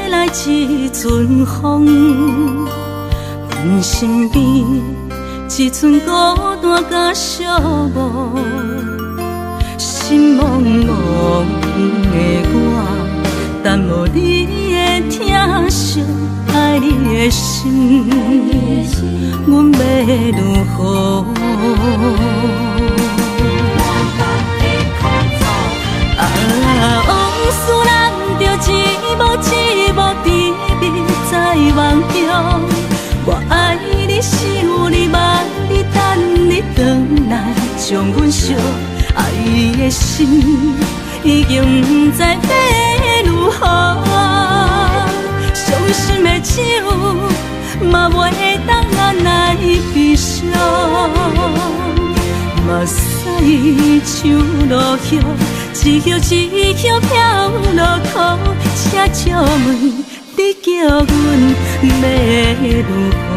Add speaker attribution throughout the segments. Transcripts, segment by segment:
Speaker 1: 来一阵风，阮身边一寸孤单甲寂寞，心茫茫的我，等无你的疼惜，爱你的心，阮要如何？往事人着一幕一幕甜蜜在梦中。我爱你是有你望你等你回来，将阮惜爱的心已经不知要如何。伤心的手嘛袂当按来悲伤，目屎像落雨。一叶一叶飘落土，请借问你叫阮要如何？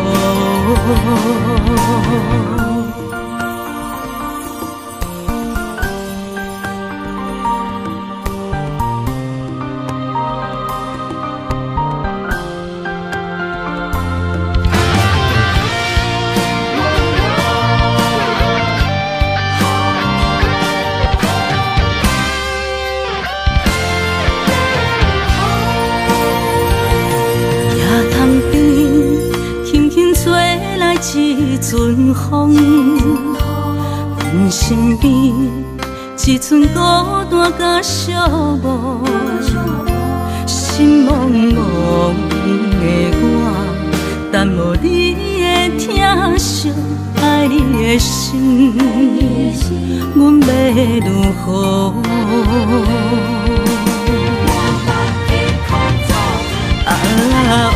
Speaker 1: 一阵风，阮身边一寸孤单甲寂寞，心茫茫的我，等无你的疼惜，爱你的心，阮要如何？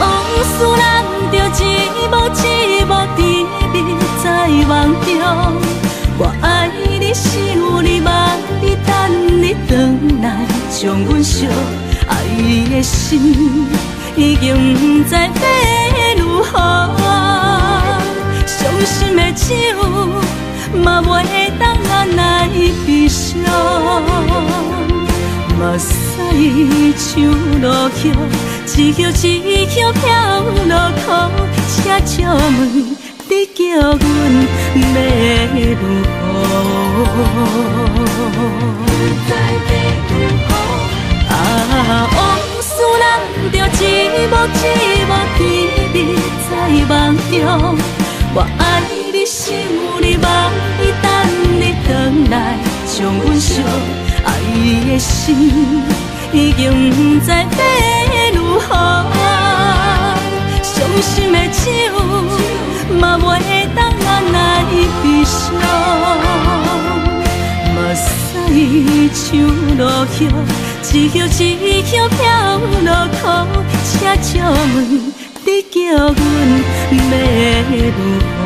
Speaker 1: 往事人着一幕一幕甜蜜在梦中。我爱你是有你望你等你回来，将阮惜爱的心已经不知要如何。伤心的手嘛袂当按来悲伤，目屎像落雨。一叶一叶飘落土，请借问你叫阮要如何？往事人着一幕一幕甜蜜在梦中。我爱你是有你望你等你回来，将阮惜爱的心已经不知要如何。伤心的手嘛袂当按来悲伤，目屎像落雨，一叶一叶飘落土，请借问你叫阮要如何？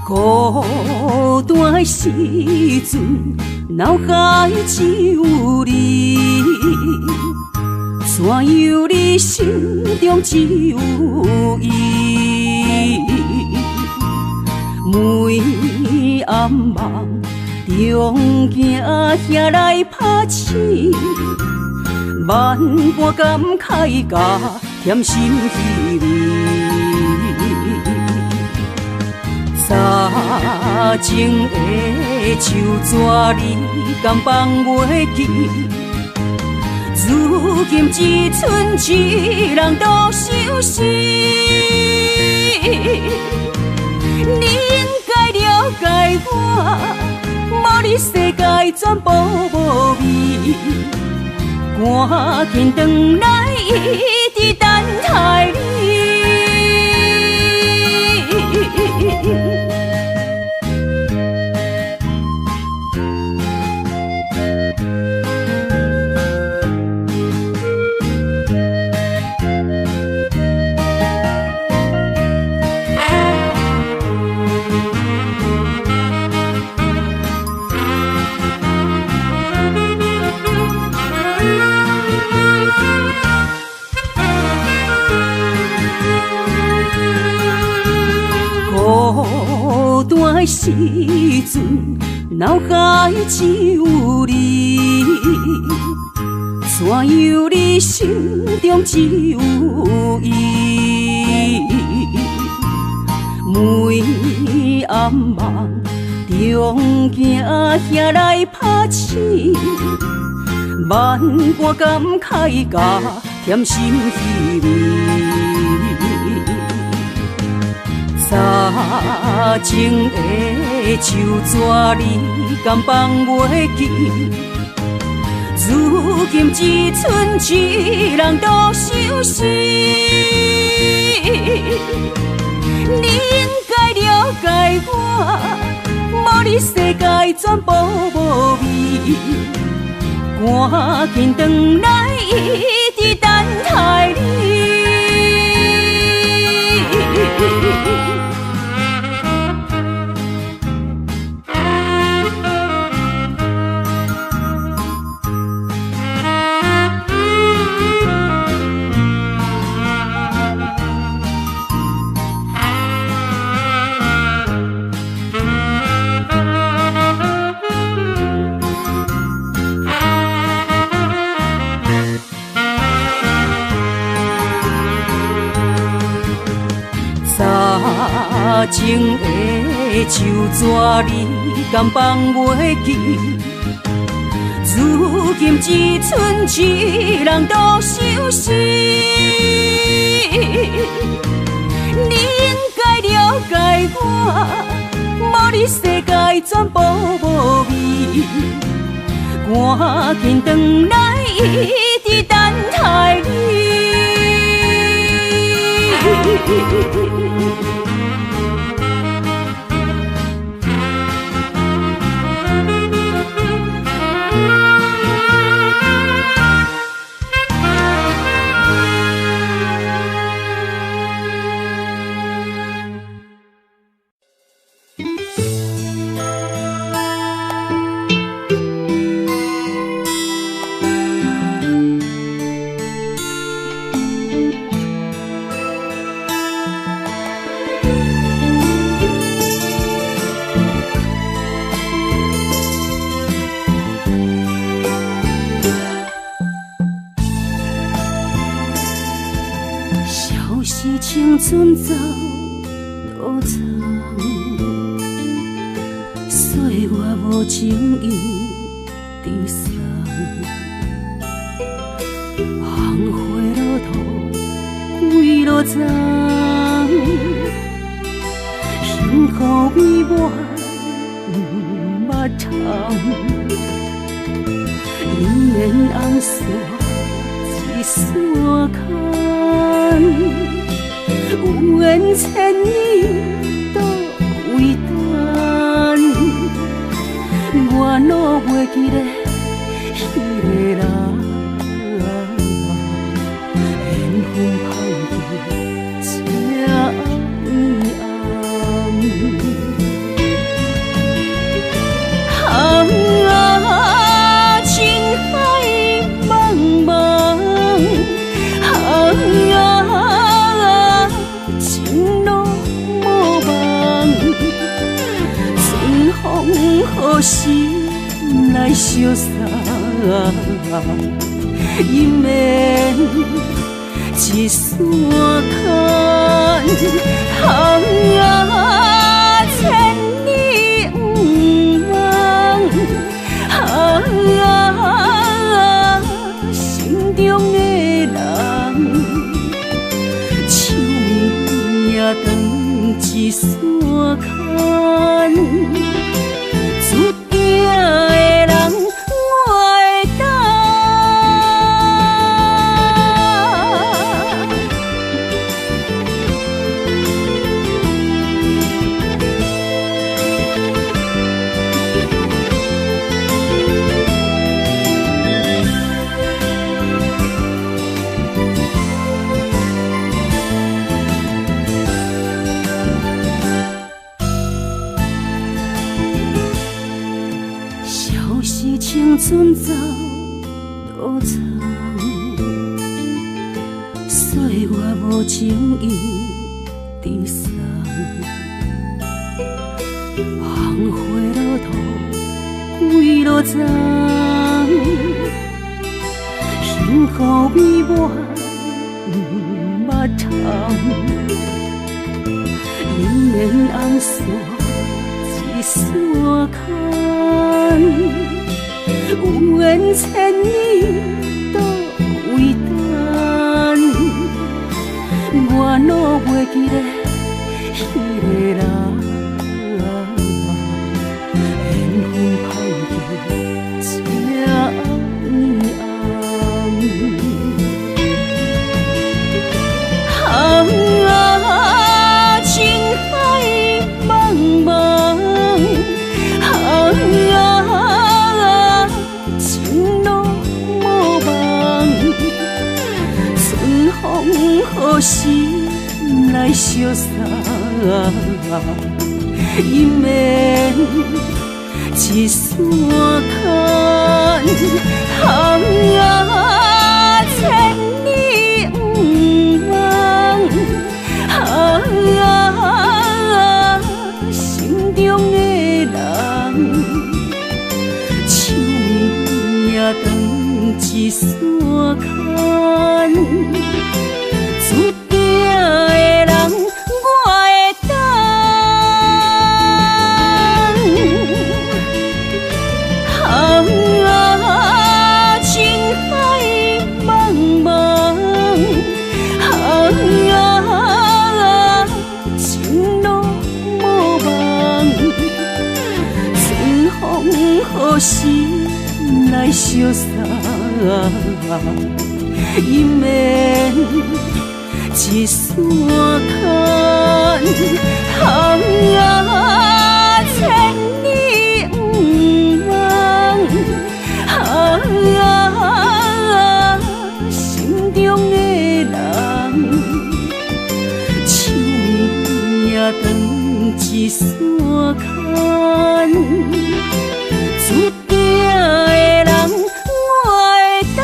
Speaker 1: 孤单的时阵，脑海只有你，怎样你心中只有伊？每暗梦中惊遐来拍醒，万般感慨甲添心稀微。早前的手纸你敢放袂记？如今只剩一人独相思。你应该了解我，无你世界全部无味。赶紧转来，一直等待你。孤单的时阵，脑海只有你，怎样你心中只有伊？每暗梦中惊遐来拍醒，万般感慨甲甜心稀微。早前的手纸你敢放袂记？如今只剩一人独相思。你应该了解我，无你世界全部无味。赶紧转来，一直等待你。早前的手纸你敢放袂记？如今只剩一人独相思。你应该了解我，无你世界全部无味。赶紧转来，一直等待你。青春走多长，岁月无情意地送，红花落土归落丛，幸福美满目窗，迎面红线一线牵。有缘千里都为等，我哪袂记得迄个人，缘分芳得这暗暗，情海茫茫，好心来相送，姻缘一线牵，千里不忘，心中的人，手也长一线牵。注定船走多长，所以我无情意地送。红花路途归路长，幸福美满捌通。迎面红线一线牵，有缘千里都为等。我哪袂记得迄个人。何时来相送？姻缘一线牵，千里不忘，心中的人，手也长一线牵。注定的人，我会等。情海茫茫，情路无望，春风何时来相送？姻缘一线牵，千里不忘，心中的人，手也长一线牵，注定的人，我会等。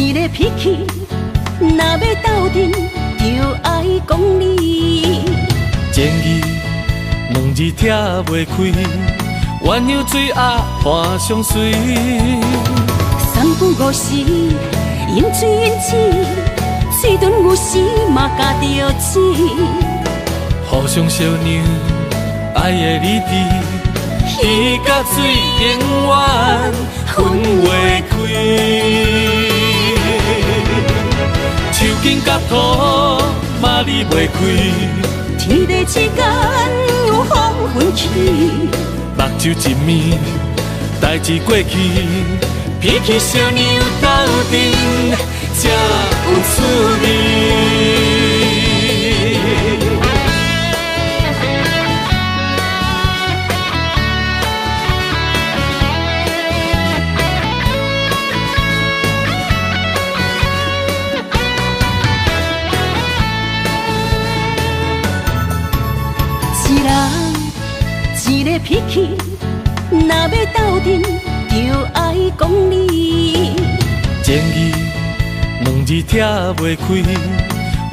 Speaker 1: 一个脾气，若要斗阵，就爱讲理。
Speaker 2: 前义两字拆袂开，鸳鸯水鸭伴相随。
Speaker 1: 三不五时，饮水饮水，水遁有时嘛加着钱。
Speaker 2: 互相相让，爱的理智，鱼甲水永远分袂开。手筋甲土嘛离袂开，
Speaker 1: 天地之间有风云起，
Speaker 2: 目睭一暝，代志过去，脾气小娘斗阵才有趣味。一个脾气，若要斗阵，就爱讲理。前义两字拆袂开，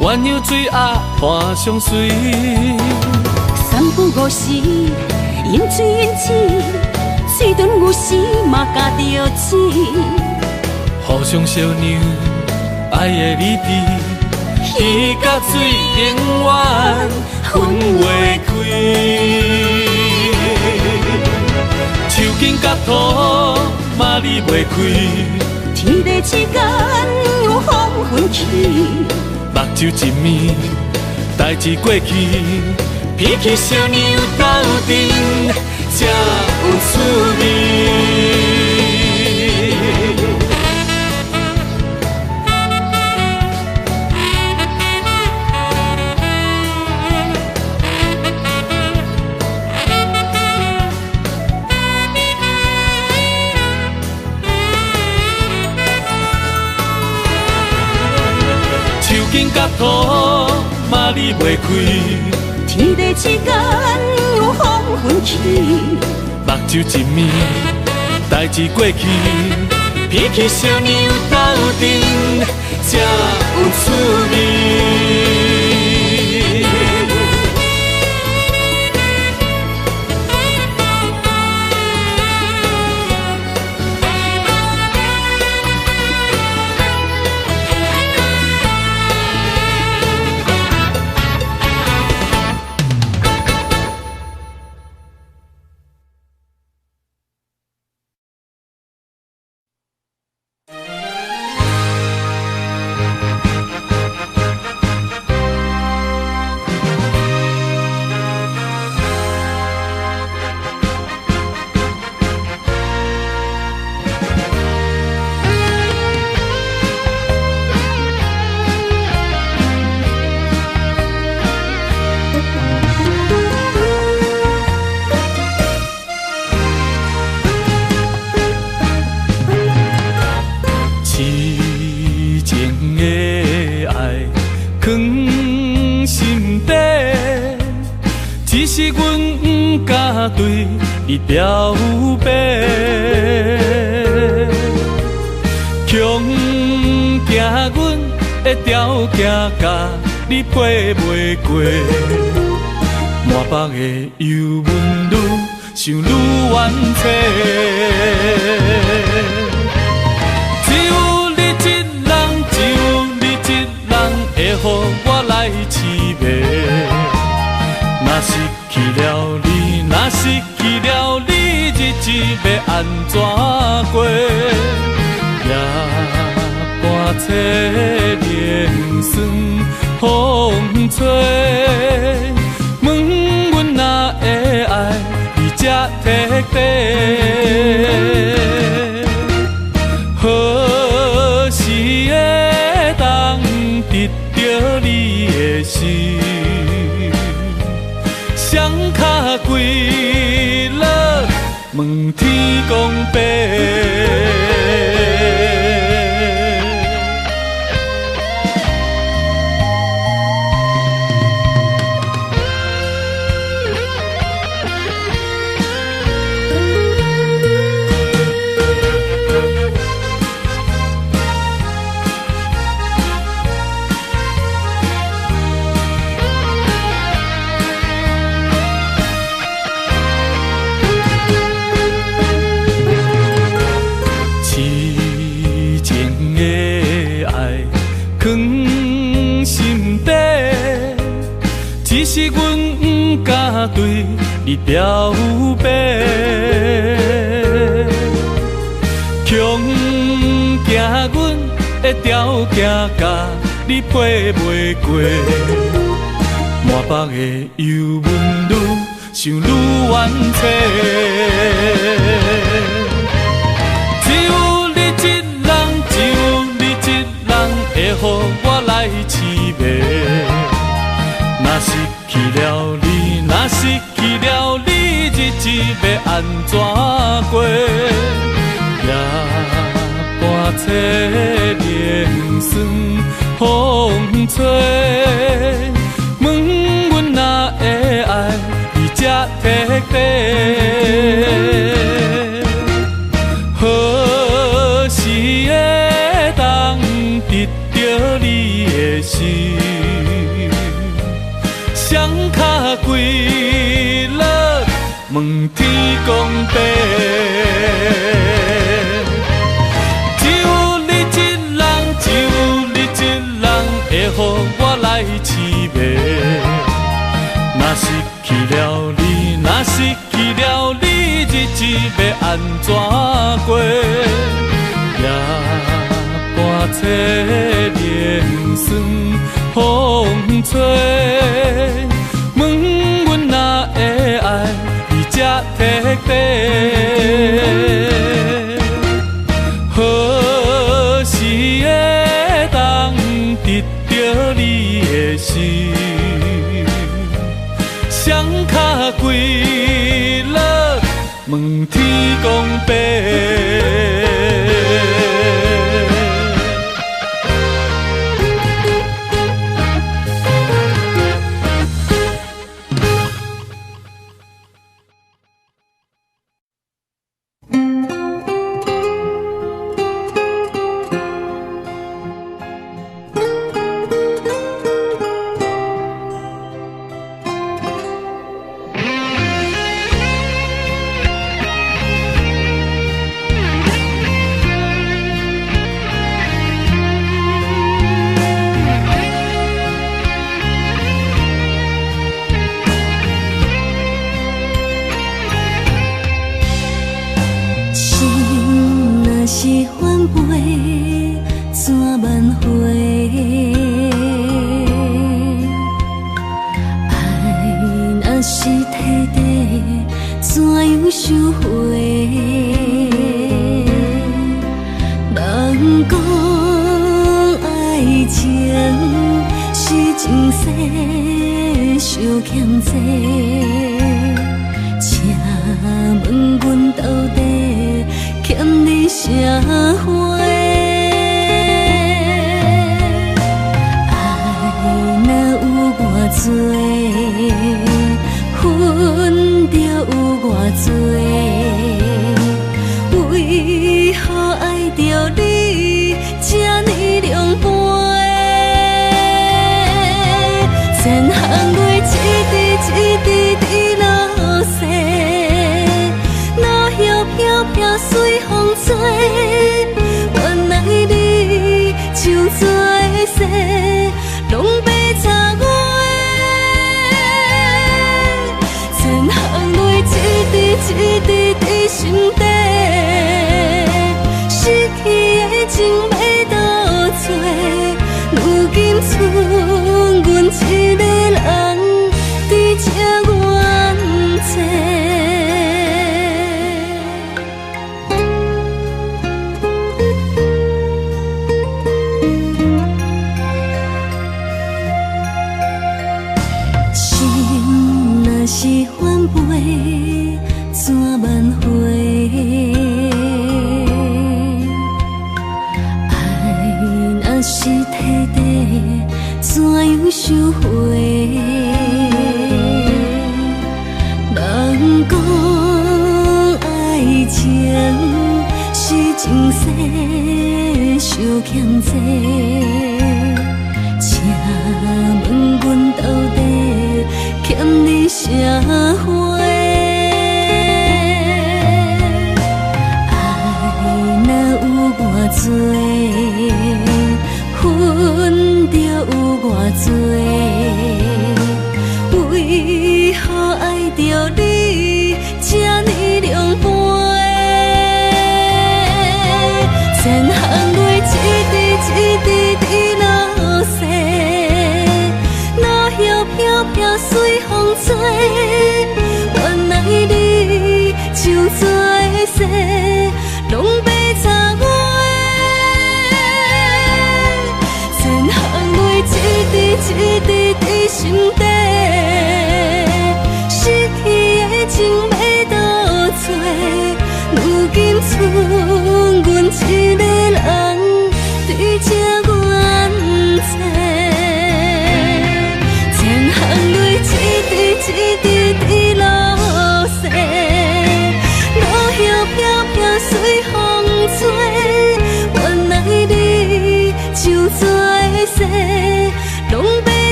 Speaker 2: 鸳鸯水鸭伴相随。
Speaker 1: 三不五时，饮水饮水，水遁有时嘛加着钱。
Speaker 2: 互相相让，爱的理智，鱼甲水永远分袂开。手筋甲土嘛离袂开，
Speaker 1: 天地之间有风云起，
Speaker 2: 目睭一暝，代志过去，鼻起烧牛斗阵，才有滋味。紧甲土嘛离袂开，
Speaker 1: 天地之间有风云起，
Speaker 2: 目睭一暝，代志过去，鼻起烧牛斗阵，才有滋味。是阮不敢对你表白，强行阮的条件甲你配袂过，满腹的忧闷愈想愈怨切，只有你一人，只有你一人会予我来凄迷。若失去了你，若失去了你，日子要安怎过？夜半切连酸风吹，问阮哪会爱你这彻底？何时会当得到你的心？双脚跪落，问天公伯。只是阮不敢对你表白，强行阮的条件甲你配袂过，满腹的忧闷愈想愈怨切，只有你一人，只有你一人会予我来凄迷。若失去了你，若失去了你，日子要安怎过？夜半切连酸风吹，问阮哪会爱你这彻底？何时会当得到你的心？双脚跪落，问天公伯。只有你一人，只有你一人会予我来凄迷。若失去了你，若失去了你，日子要安怎过？夜半切莲霜风吹，问阮哪会爱你这徹底？何時會當得到你的心？雙腳跪落，問天公伯。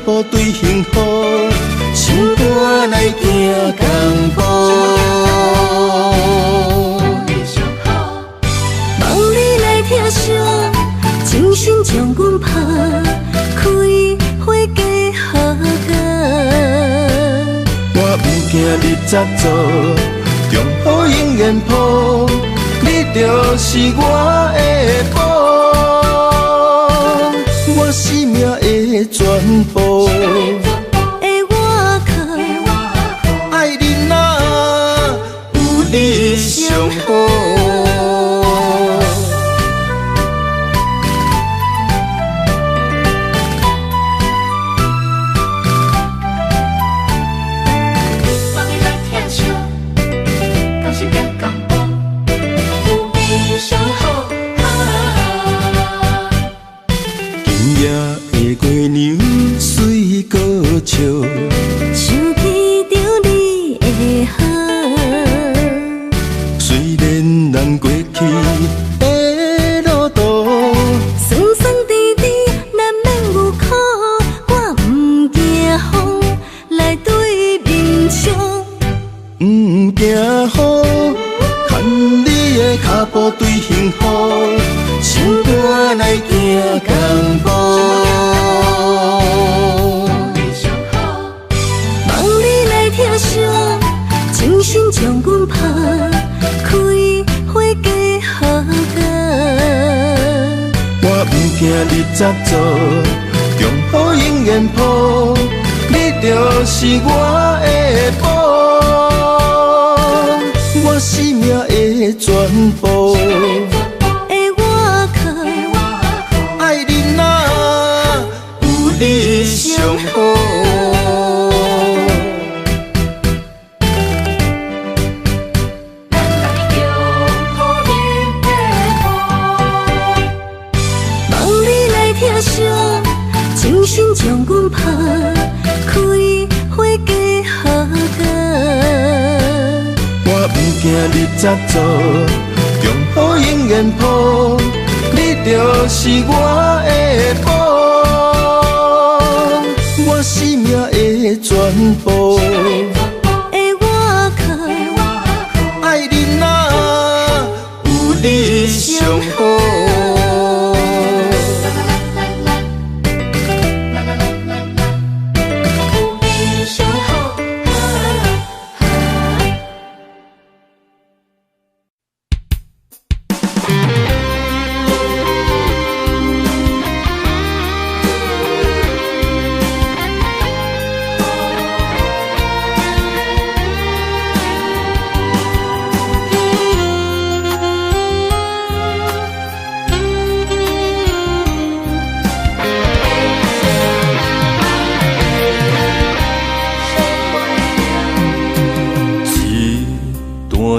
Speaker 3: 步对幸福，心肝来行同步。
Speaker 1: 望你来听声，精神将阮拍开花家好个。
Speaker 3: 我不惊你早做，中好永远抱，你就是我的宝，我生命的全部。
Speaker 1: 的我靠，
Speaker 3: 爱你哪有你上好。
Speaker 1: 想起着你的好，
Speaker 3: 虽然咱过去的路途，
Speaker 1: 酸酸甜甜难免有苦，我不惊风来对面冲，
Speaker 3: 不惊雨，牵你的脚步对幸福，心肝来行同步。
Speaker 1: 精神将阮拍开花家好个。
Speaker 3: 我不惊你早做，中好永远抱，你就是我的宝，我生命的全部。
Speaker 1: 的我靠，
Speaker 3: 爱你哪有你上好。
Speaker 1: 精神将阮拍开花家好个。
Speaker 3: 我不惊你早做，中好永远抱，你就是我的宝，我生命的全部。
Speaker 1: 的我靠，
Speaker 3: 爱你哪有你上好。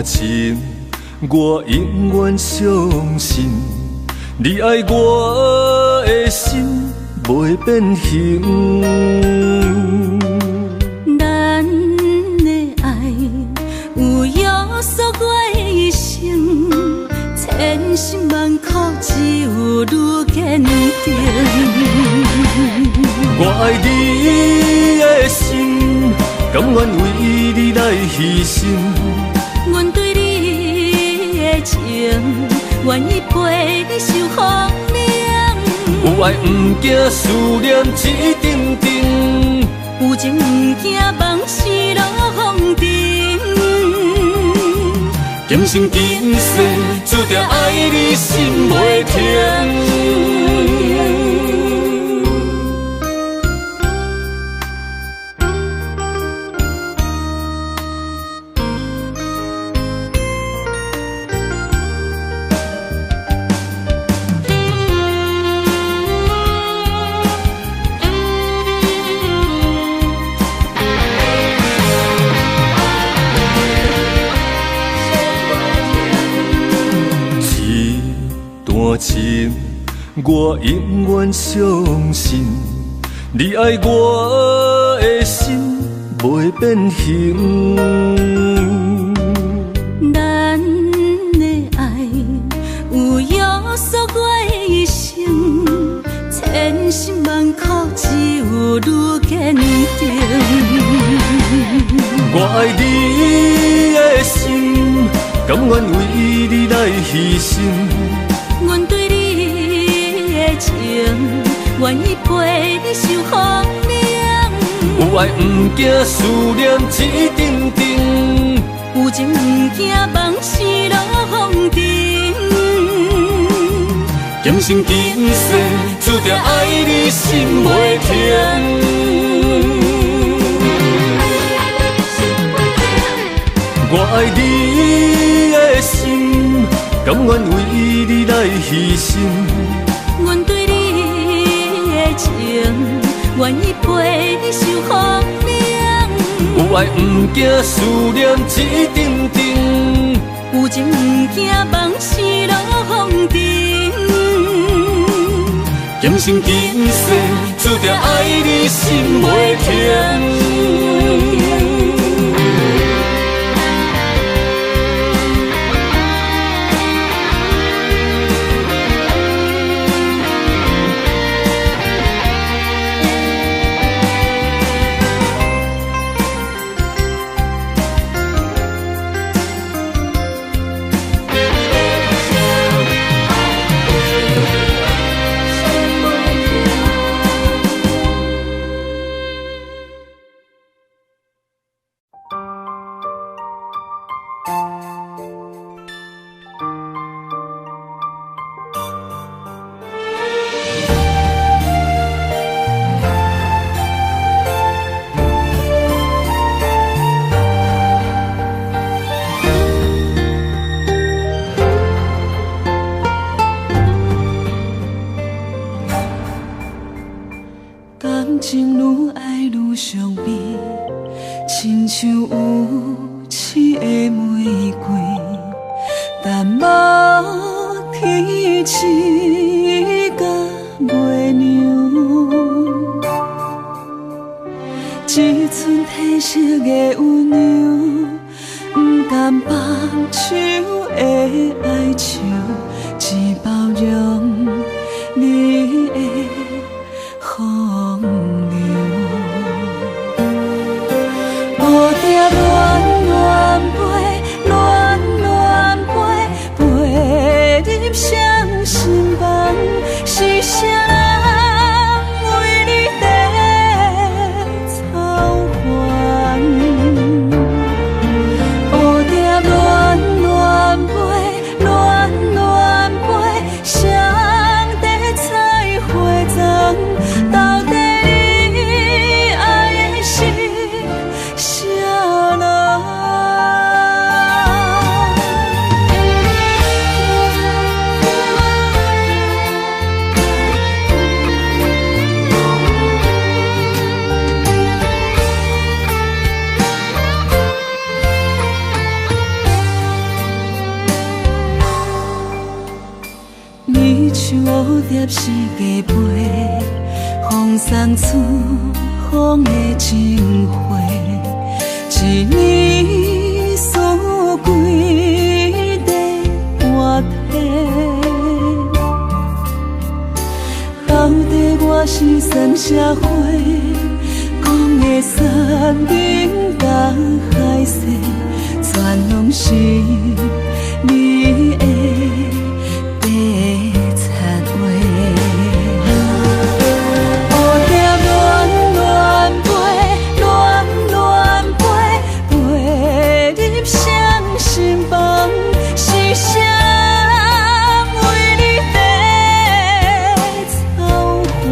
Speaker 3: 情，我永远相信，你爱我的心袂变形。
Speaker 1: 咱的爱有约束我的一生，千辛万苦只有愈坚定。
Speaker 3: 我爱你的心，甘愿为你来牺牲。
Speaker 1: 阮对你的情，愿意陪你受风凉。
Speaker 3: 有爱不惊思念一阵阵，
Speaker 1: 有情不惊梦是落风尘。
Speaker 3: 今生今世注定爱你心袂停。情，我永远相信，你爱我的心袂变形。
Speaker 1: 咱的爱有约束我的一生，千辛万苦，只有愈坚定。
Speaker 2: 我爱你的心，甘愿为你来牺牲。
Speaker 1: 阮对你的情，愿意陪你受风凉。
Speaker 2: 有爱不惊思念一阵阵，
Speaker 1: 有情不惊梦醒落风尘。
Speaker 2: 今生今世，注定爱你心袂停。我爱你的心，甘愿为你来牺牲。
Speaker 1: 阮对你的情，愿意陪你受风凉。
Speaker 2: 有爱不惊思念一阵阵，
Speaker 1: 有情不惊梦醒落风尘。
Speaker 2: 今生今世，注定爱你心袂停。
Speaker 1: 感情愈爱愈伤悲，亲像有刺的玫瑰，淡薄天星甲月亮，一寸褪色的温柔，不甘放手的哀愁，只包容你的风流。蝴蝶恋恋飞，恋恋飞，飞入双心房，是谁人为你在操烦？蝴蝶恋恋飞，恋恋飞，上帝采花丛，到底你爱的是啥人？你像蝴蝶是加倍，风送出风的情花，一年数几地半天。到底我是算啥货？讲的山顶甲海誓，全拢是你的白贼话。蝴蝶恋恋飞，恋恋飞，飞入双心房，是谁人为你在操烦？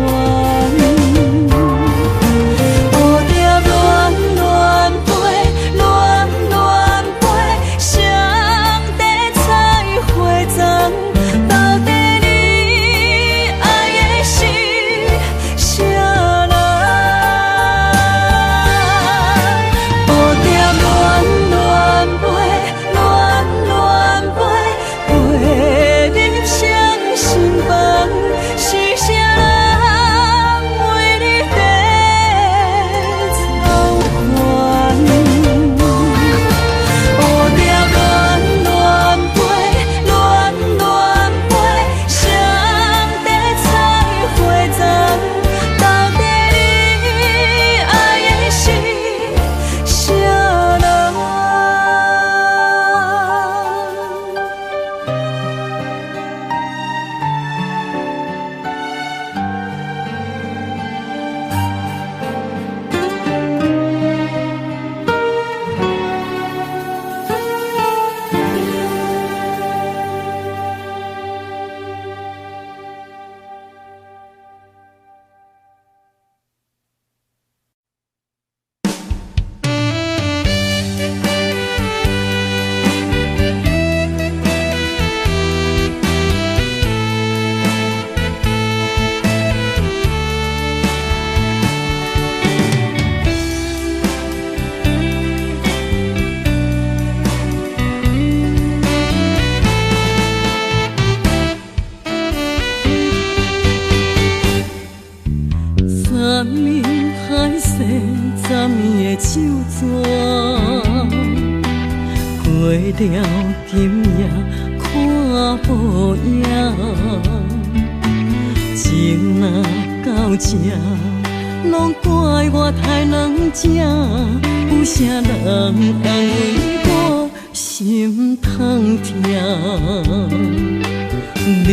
Speaker 1: 蝴蝶恋恋飞，恋恋飞，上帝采手纸，过了今夜看无影，情若到这，拢怪我太软情，有啥人安慰我心痛痛？你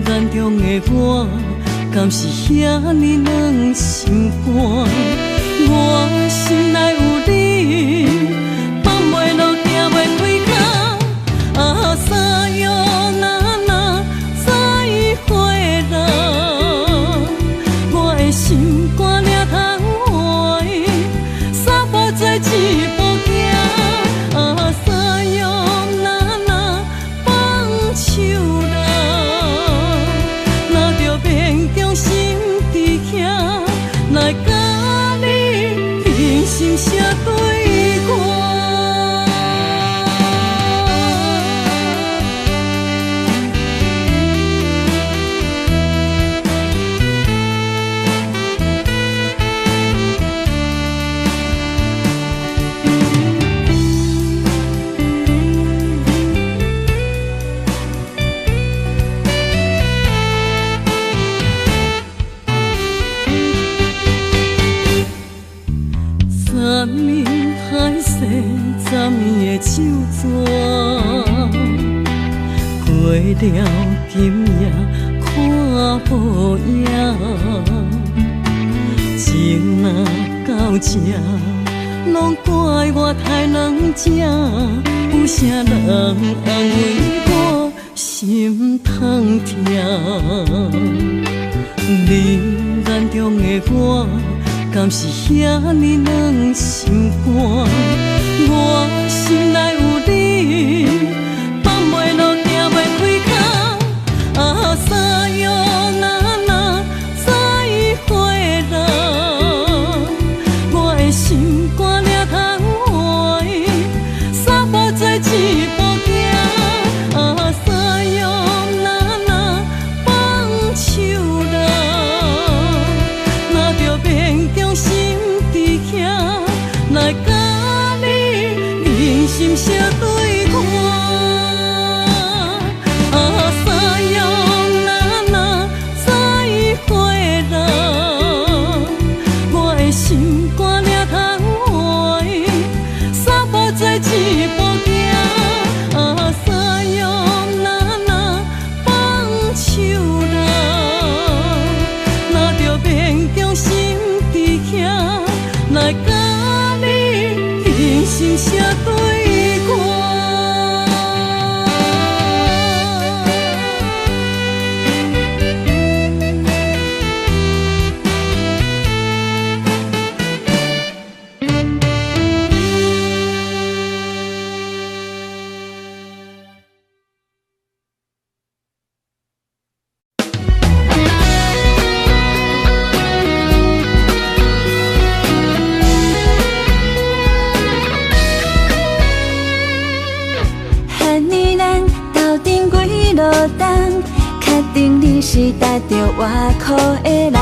Speaker 1: 眼中的我，敢是遐尼软心肝？我心内有你，放袂落，行袂开口。啊，三月那再会啦，我的心肝领通换，三步做一步行。啊，三月那放手啦，若着勉强心伫遐来甲你平心写对歌。三面海誓，十年的手纸，过了今夜看无影，情若到这，拢怪我太软情，有啥人安慰我心痛痛？你眼中的我，敢是遐尼软心肝？我心内有你，放袂落，行袂开口。啊，三月那再会啦，我的心肝领通换，三步做一步行。啊，三月那放手啦，若着勉强心伫遐来甲你平心写对歌。啊，三月那再会啦，我的心肝领通换，三步做一步行。啊，三月那放手啦，若着勉强心伫遐来甲你平心写对歌。确定你是踏着外裤的人，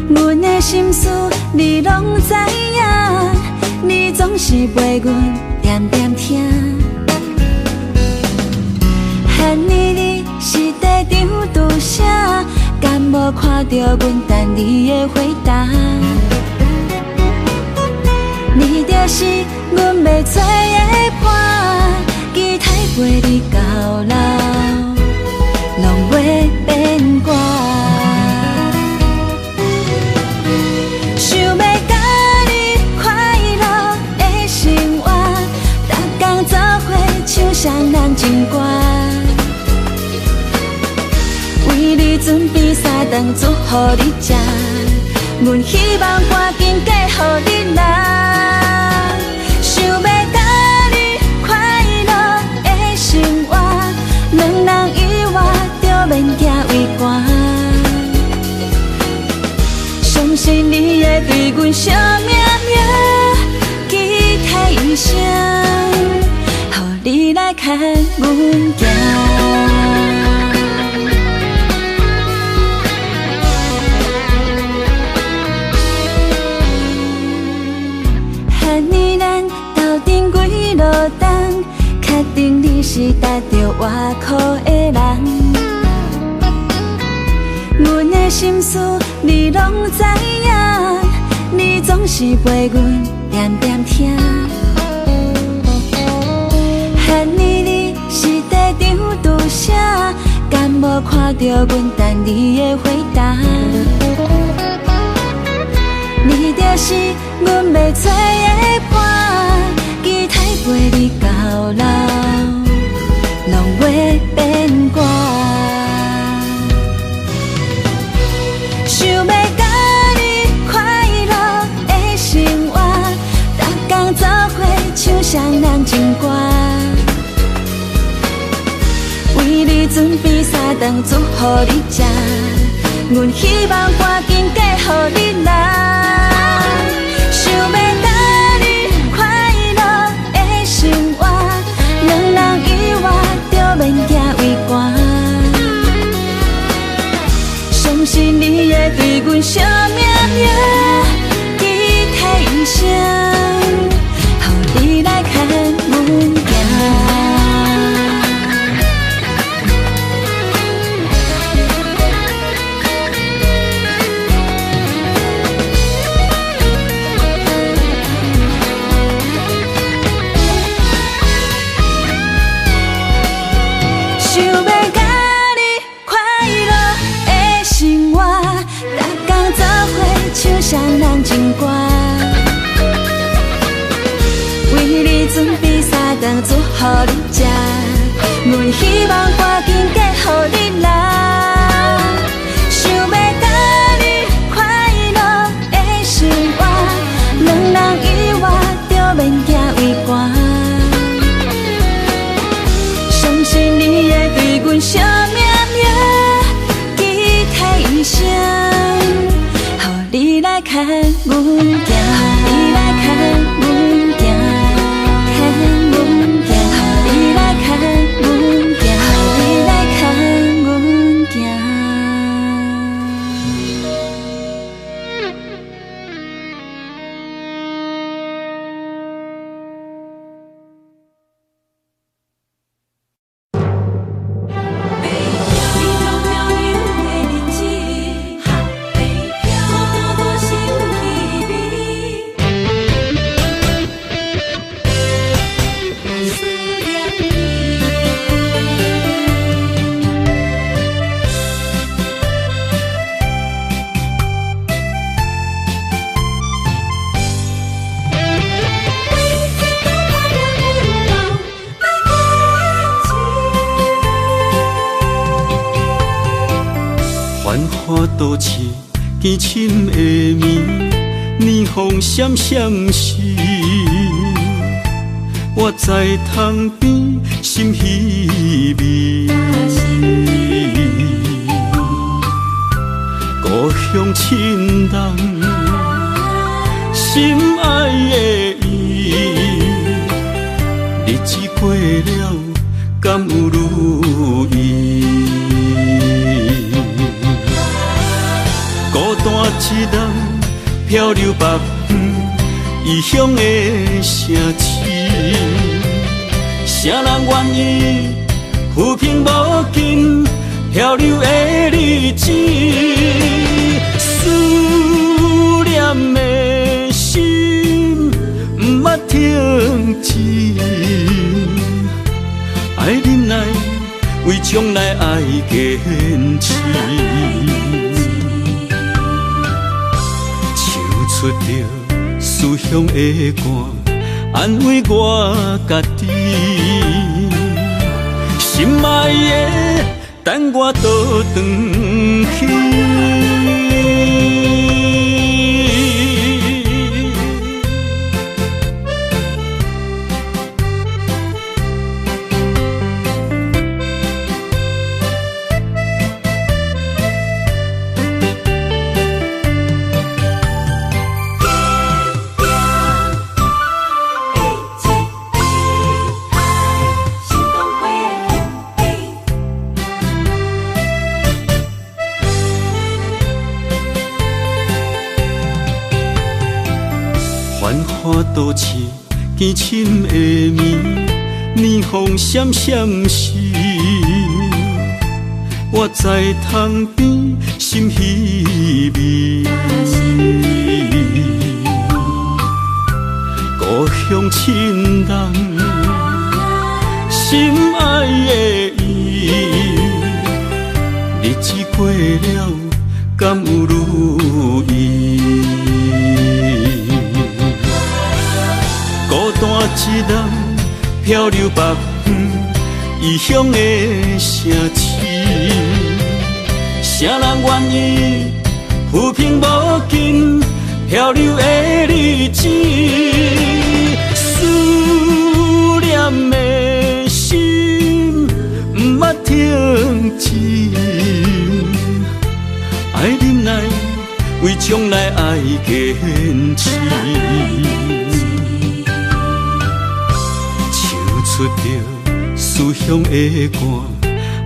Speaker 1: 阮的心事你拢知影，你总是陪阮点点听。喊你是在场拄啥？敢无看到阮等你的回答？你就是阮要做的伴，期待陪你到老，拢袂变卦。想要甲你快乐的生活，逐天做伙唱双人情歌，为你准备三顿煮予你食，阮希望赶紧嫁予你啦。想要甲你快乐的生活，两人以外就免惊畏寒。相信你会对阮惜命命，期待一生，予你来牵阮行。心事你拢知影，你总是陪阮点点听。恨你是在场拄啥？敢无看到阮等你的回答？你就是阮要找的伴，期待陪你到老，拢会变卦。想要甲你快乐的生活，逐天做伙唱双人情歌，为你准备3顿煮予你食，阮希望赶紧嫁予你啦。想要甲你快乐的生活，两人以外就免行为寒。相信你会对阮惜命命，期待一生，予你来牵阮行。双人情歌，为你准备3顿煮予你食，阮希望赶紧嫁予你啦。想要甲你快乐的生活，两人以外就免行为寒。相信你会对阮惜命命，期待一生。你来牵阮行，你来牵阮行，牵阮行，你来牵阮行，你来牵阮行。
Speaker 3: 都市凄深的暝，年风闪闪时，我在窗边心稀微。故乡亲人，心爱的伊，日子过了，敢有如意？孤单一人漂流北远异乡的城市，谁人愿意浮萍无尽漂流的日子？思念的心不捌停止，爱忍耐为将来爱坚持。出着思乡的歌，安慰我家己。心爱的，等我倒转去。繁华都市凄深的暝，年风闪闪时，我在窗边心稀微，故乡亲人，心爱的伊，日子过了，敢有如意？孤单一人漂流北方，异乡的城市。谁人愿意浮萍无尽漂流的日子？思念的心不捌停止，爱忍耐，为将来爱坚持。唱出着思乡的歌，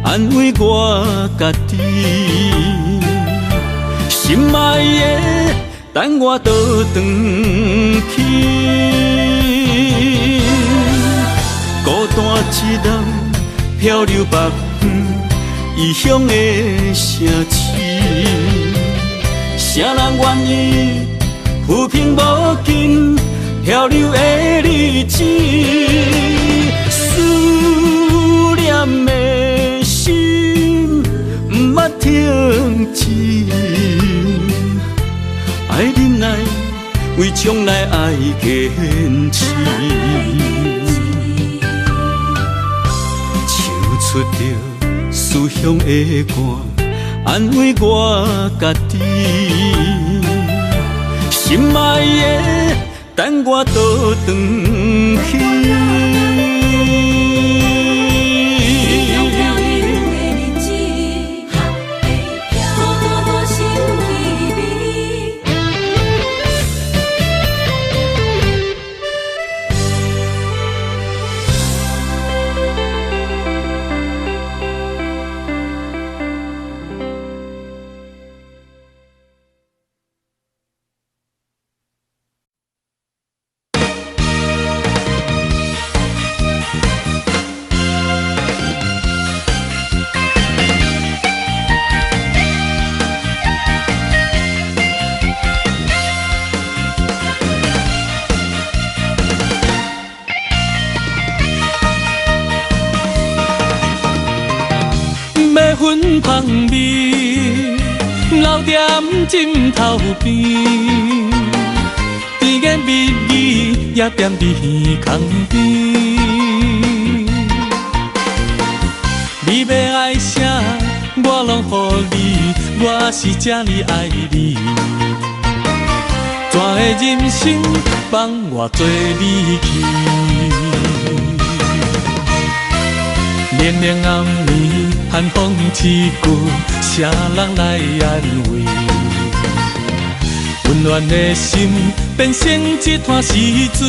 Speaker 3: 安慰我家己，心爱的，等我倒转去。孤单一人漂流北方，异乡的城市，谁人愿意浮萍无尽漂流的日子？思念的心不捌停止，爱忍耐，为将来爱坚持。唱出着思乡的歌，安慰我家己，心爱的，等我倒转去。
Speaker 2: 粉芳味，留踮枕头边，甜言蜜语也踮伫耳孔边。你要爱啥，我拢予你，我是这呢爱你。怎的人生放我做你去？连连暗暝，寒风刺骨，谁人来安慰？温暖的心变成一滩死水，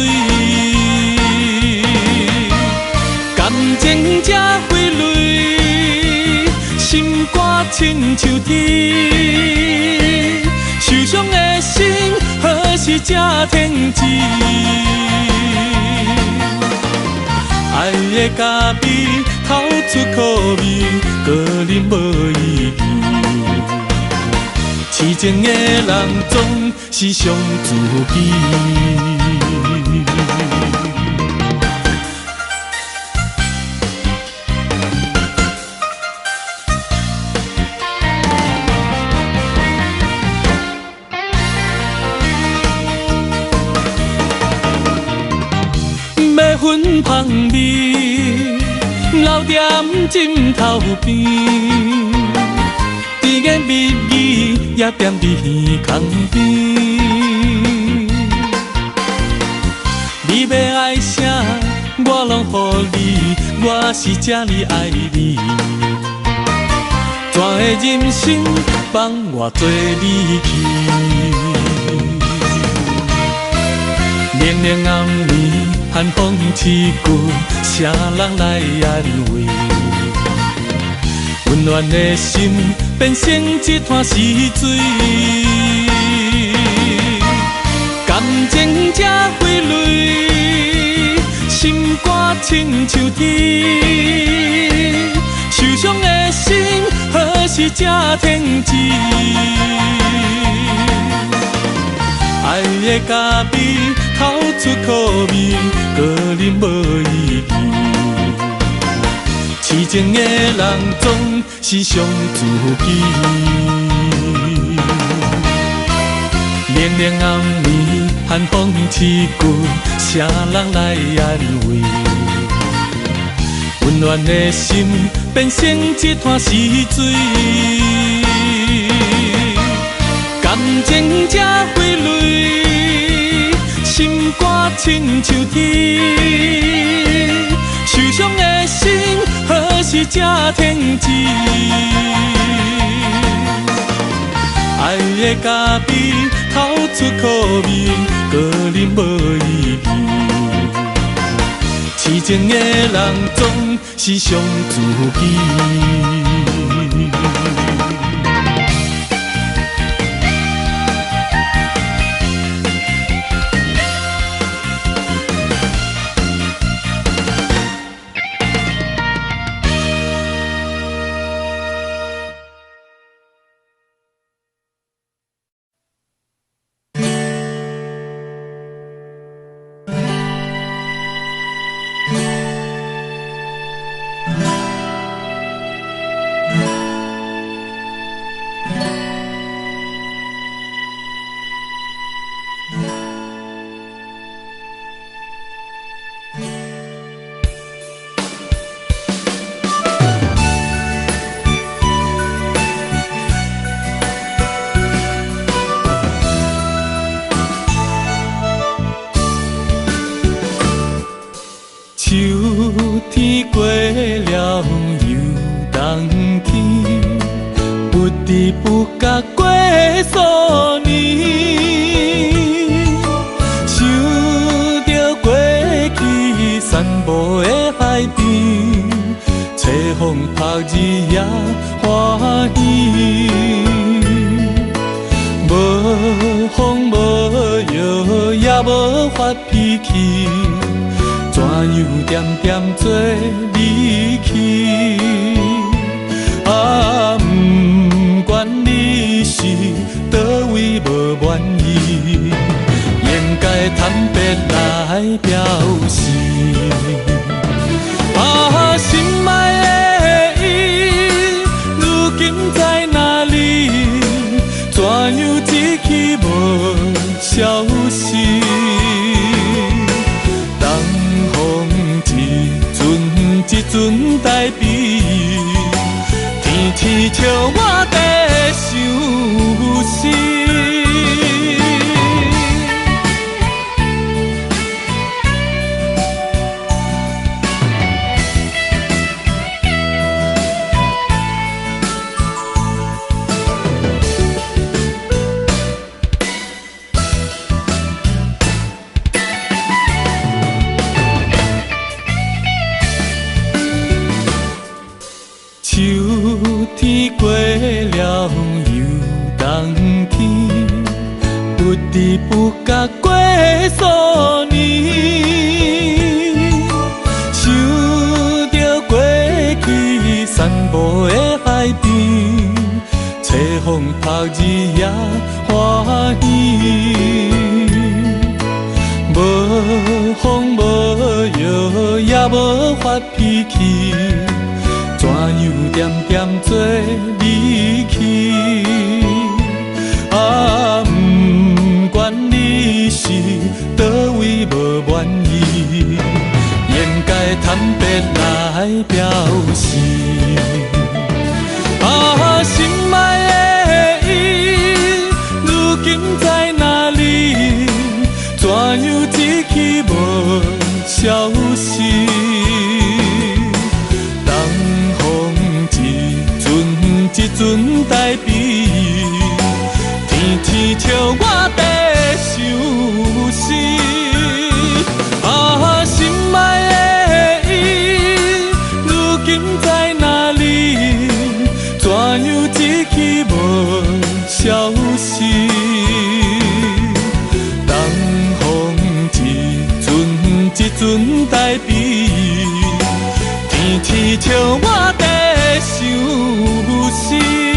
Speaker 2: 感情才挥泪，心肝亲像铁，受伤的心何时才停止？爱的咖啡透出苦味，个人无意义。痴情的人总是伤自己。要粉芳味，留踮枕头边，甜言蜜语也踮伫耳孔边。你要爱啥，我拢予你，我是这呢爱你。怎的人生放我做你去？连连暗暝，寒风刺骨，谁人来安慰？温暖的心变成一滩死水，感情才挥泪，心肝亲像铁，受伤的心。是这天志？爱的咖啡透出苦味，个人无意义。痴情的人总是伤自己。连连暗暝，寒风刺骨，谁人来安慰？温暖的心变成一滩死水，感情才挥泪，心肝亲像铁，受伤的心何时才停止？爱的咖啡透出苦味，个人无意义。痴情的人总是伤自己。天过了又冬天，不知不觉过数年，想着过去散步的海边，吹风晒日也欢喜，无风无雨也无发脾气。怎样点点做离去？啊，不管你是倒位无满意，应该坦白来表示。啊，心爱的伊，如今在哪里？怎样一去无消息？一阵代笔，天天笑我在想死。天过了又冬天，不知不觉过数年，想着过去散步的海边，吹风晒日也欢喜，无风无雨也无发脾气。怎样点点做离去？啊，不管你是倒位无满意，应该坦白来表示。啊，心爱的伊，如今在哪里？怎样一去无消息？一阵代笔，天天笑我在想死。啊，心爱的伊，如今在哪里？怎样一去无消息？东风一阵代笔，天天笑我在想死。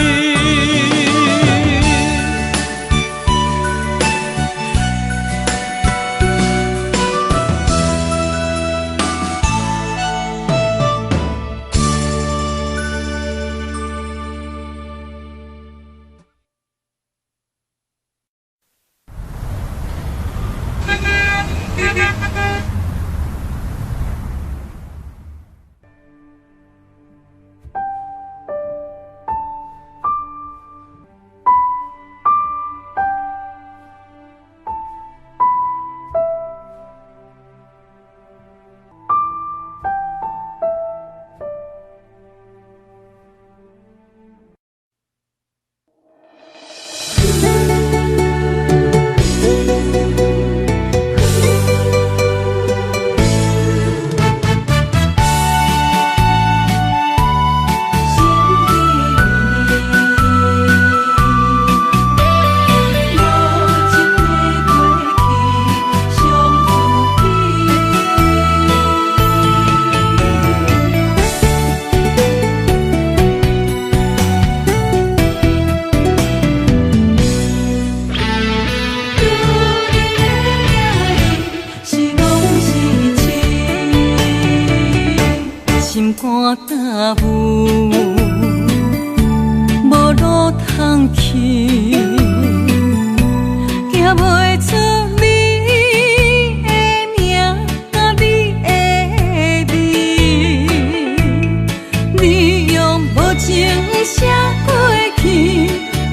Speaker 1: 写过去，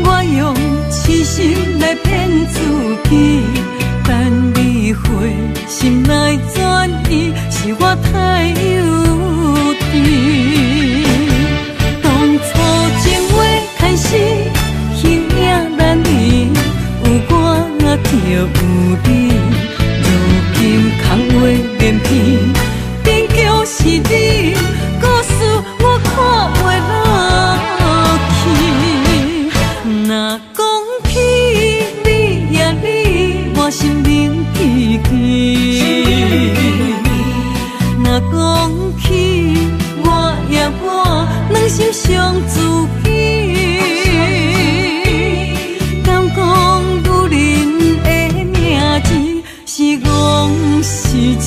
Speaker 1: 我用痴心来骗自己，等你回心来转移，是我太幼稚。当初情话牵丝，形影难离，有我就有你。如今空话连篇，终究是你，故事我看袂落去。若讲起你呀你，我心灵记记；若讲起我呀我，两心相知己。敢讲女人的名字是戆是痴？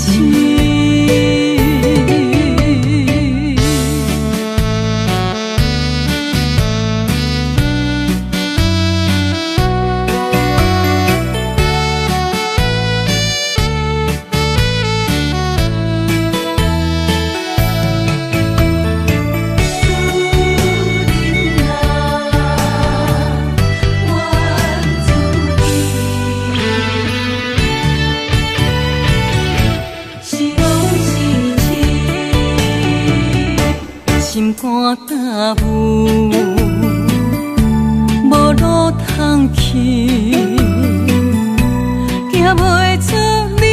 Speaker 1: 心肝大雾，无路通去，行袂出你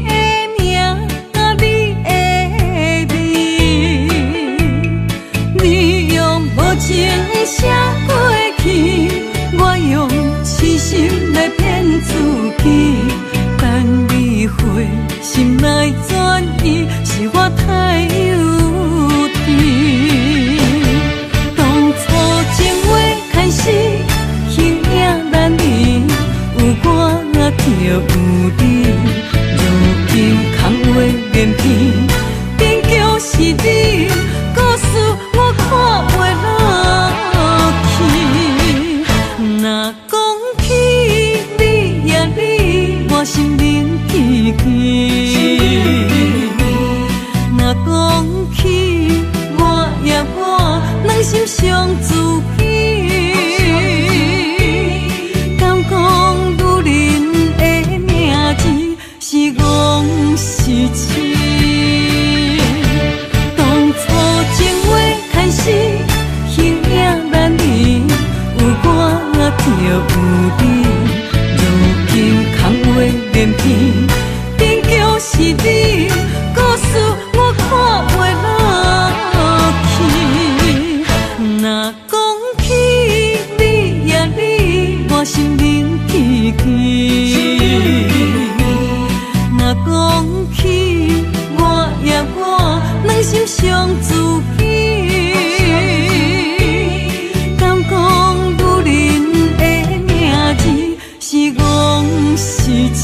Speaker 1: 的名甲你的味。你用无情写过去，我用痴心来骗自己，等你回心来转移，是我太幼。当初情话牵丝，形影难离，有我就有你。如今空话连篇，终究是你，故事我看袂落去。若讲起你呀你，我心灵记记；若讲起我呀我，两心相知己。敢讲女人的名字是戆是痴？当初情话牵丝，形影难离，有我就有你。如今空话连篇，终究是你，故事我看袂落去。若讲起你呀你，我心灵记记；若讲起我呀我，两心相知己。敢讲女人的名字是戆是痴？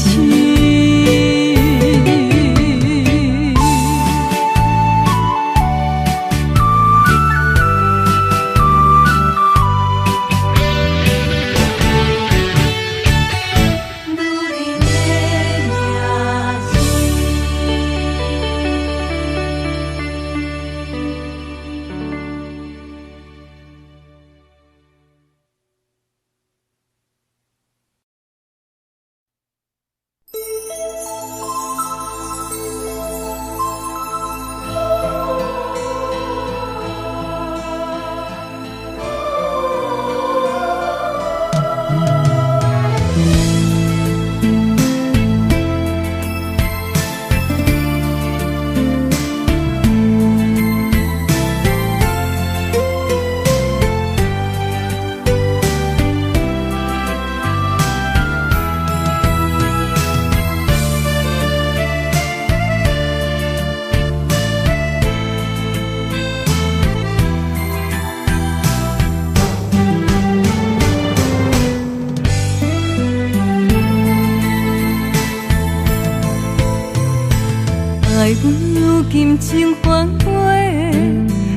Speaker 1: 爱阮有金情反悔，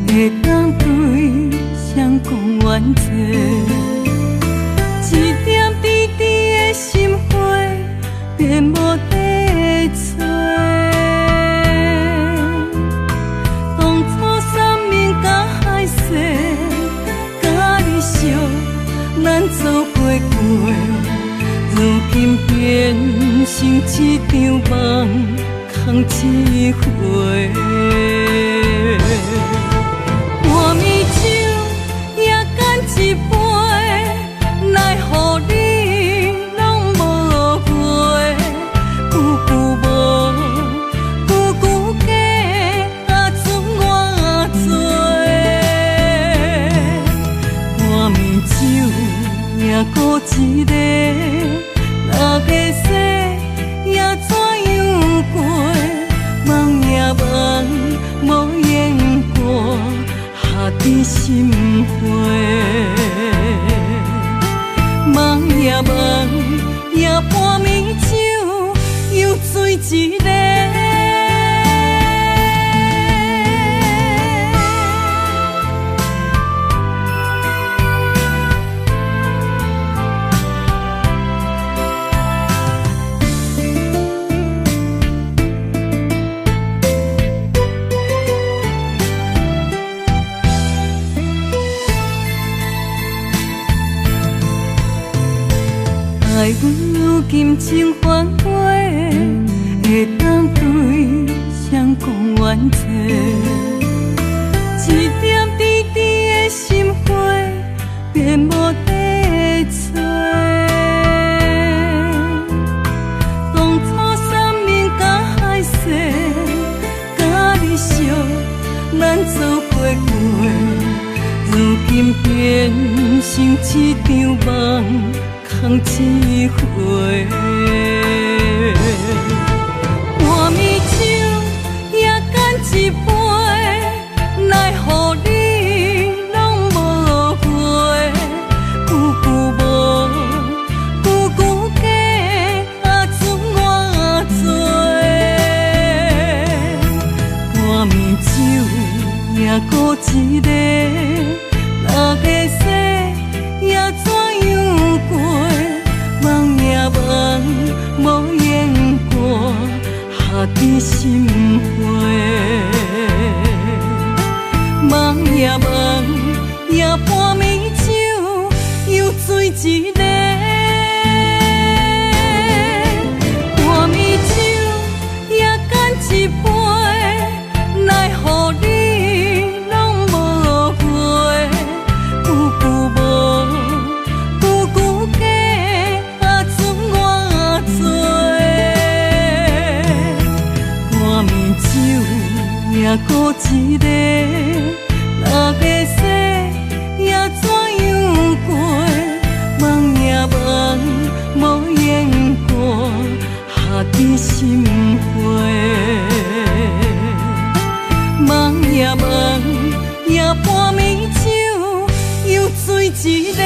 Speaker 1: 会当对谁讲冤错？一点滴滴的心花，变无地找。当初山盟甲海誓，
Speaker 4: 成一场梦，空一回。半暝酒也干一杯，奈何你拢无回？久久无，久久假，啊准我做。半暝酒也孤一个。若个世也怎样过？梦也梦，无言过，下伫心扉。梦也梦，也半暝酒，又醉一个。爱阮如今情反悔，会当对谁讲冤错？一点滴滴的心花，变无地找。当初三面甲海誓，甲你惜，咱做伙过，如今变成一场梦。空一回，半暝酒也干一杯，奈何你拢无回？久久无，久久假，啊准我做。半暝酒也孤一个，若个世也怎样过？梦也梦，无言过，下伫心扉。梦也梦，也半暝酒，又醉一个。半暝酒也干一杯，奈何你拢无回？久久无。也孤一个，若个世也怎样过？梦也梦，无言过，下伫心扉。梦也梦，也半暝酒，又醉一个。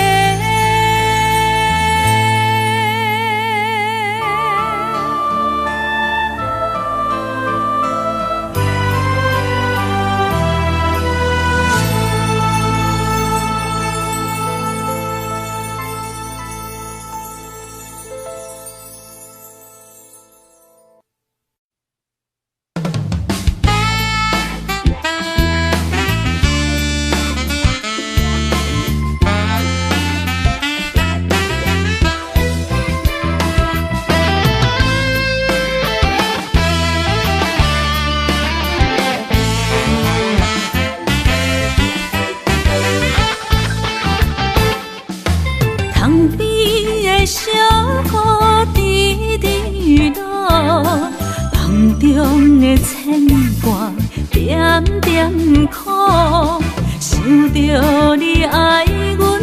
Speaker 4: 中的牵挂，点点苦，想着你爱阮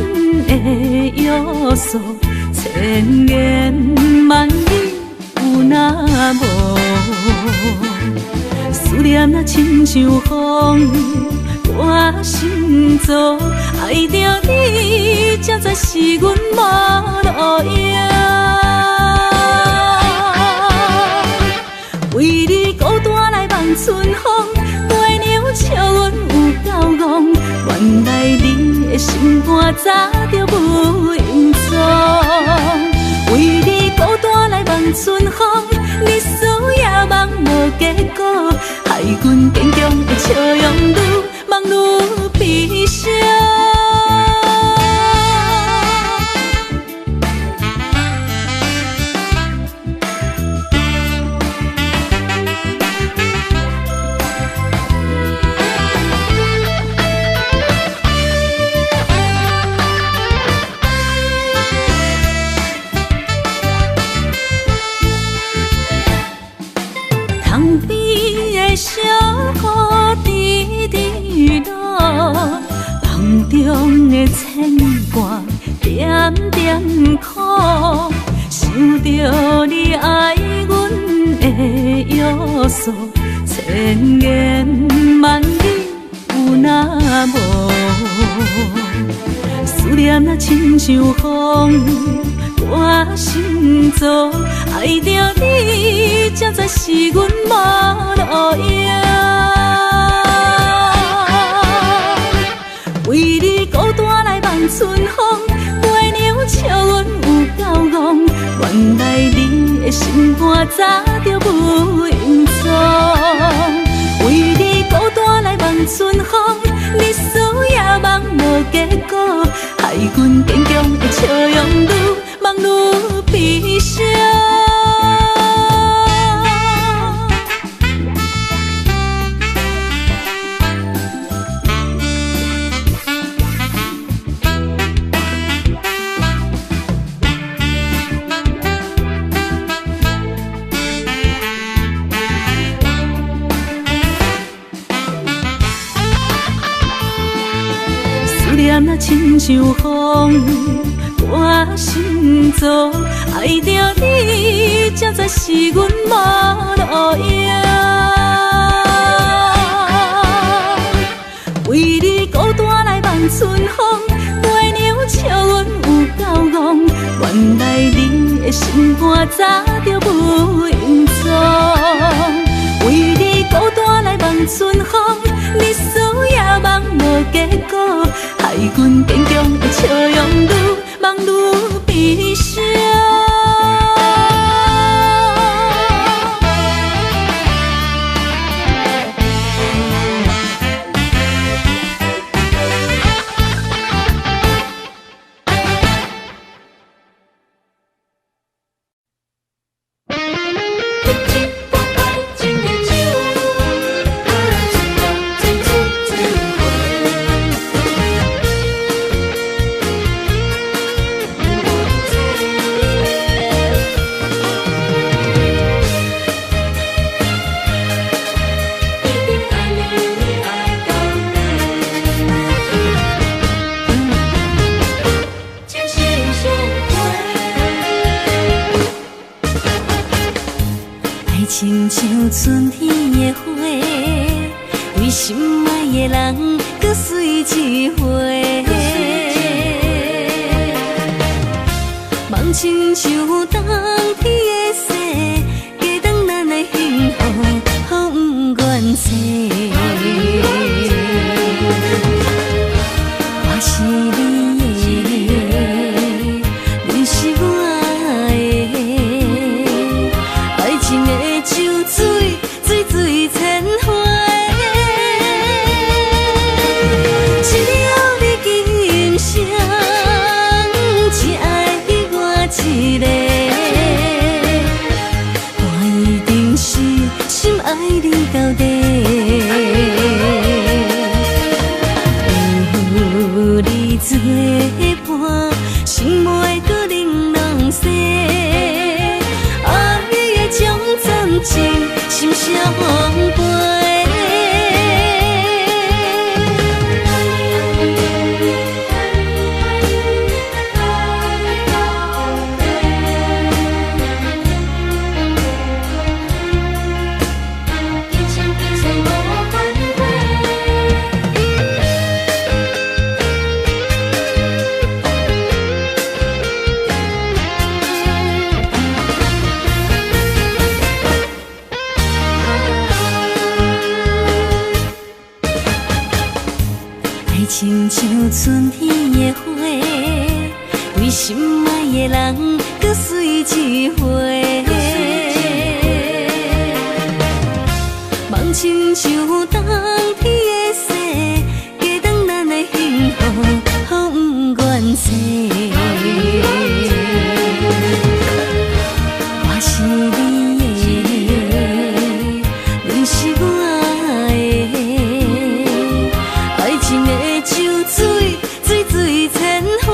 Speaker 4: 的约束，千言万语有那无？思念若亲像风，我心做，爱着你，才知是阮无路用。为你孤单来望春风，月娘笑阮有够戆，原来你的心肝早就无影踪。为你孤单来望春风，日思夜梦无结果，害阮坚强的笑容愈梦愈悲伤。的牵挂，点点苦，想着你爱阮的约束，千言万语有那无？思念啊，亲像风，我心中爱着你，才知是阮无路用。为你孤单来望春风，月娘笑阮有够戆，原来你的心肝早就不隐藏。为你孤单来望春风，日思夜梦无结果，害阮坚强的笑容愈梦愈悲伤。那亲像风，我心中爱着你，才知是阮无路用。为你孤单来望春风，月娘笑阮有够戆，原来你的心肝早就不隐藏。为你孤单来望春风，日思夜梦无结果，害阮坚强的笑容愈梦愈悲伤。亲像春天的花，为心爱的人搁水一回。梦亲像冬天的雪，加长咱的幸福，予不愿舍。我是你的，你是我的，爱情的像水，水水千回。只要你今生只爱我一个，我一定是心爱你到底。有你作伴，心袂搁玲珑洗。爱的种暂情，心相陪。亲像春天的花，为心爱的人搁水一回。梦亲像冬天的雪，加长咱的幸福，予不愿舍。我是你的，你是我的，爱情的像水，水水千回。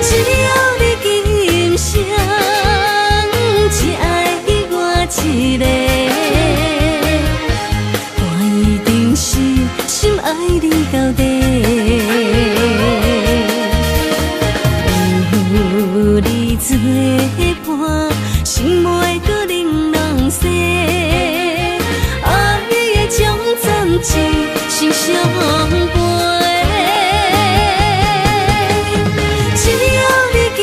Speaker 4: 只要你今生只爱我一个。爱你到底。有你作伴，心袂搁冷冷雪。爱的种暂时是相伴。只要你今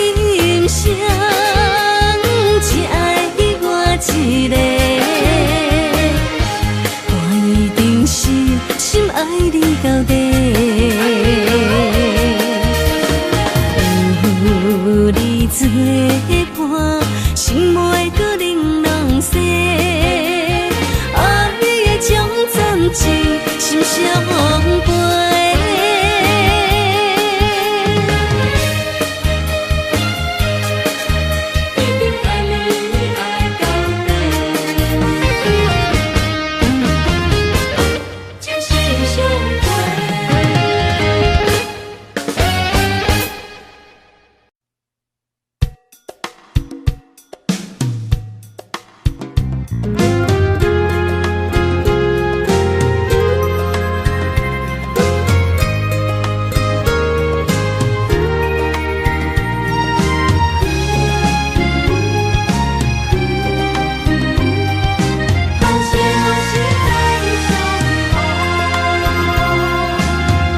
Speaker 4: 生只爱我一个，我一定是心爱你到底。有你作伴，心袂搁冷冷雪。爱的种暂时心相伴。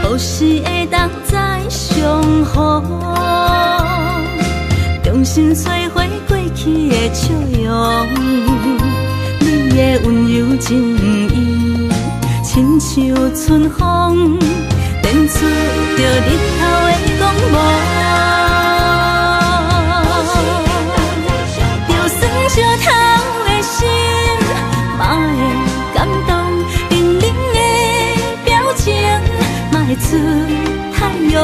Speaker 4: 何时会当再相逢？重新找回过去的笑容。你的温柔情意，亲像春风，电出着日头的光芒。就算烧透的心，嘛会感动，冷冷的表情。会出太阳，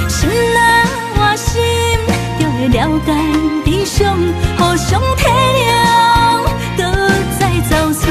Speaker 4: 心若换心，就会了解理想，互相体谅，搁再找找。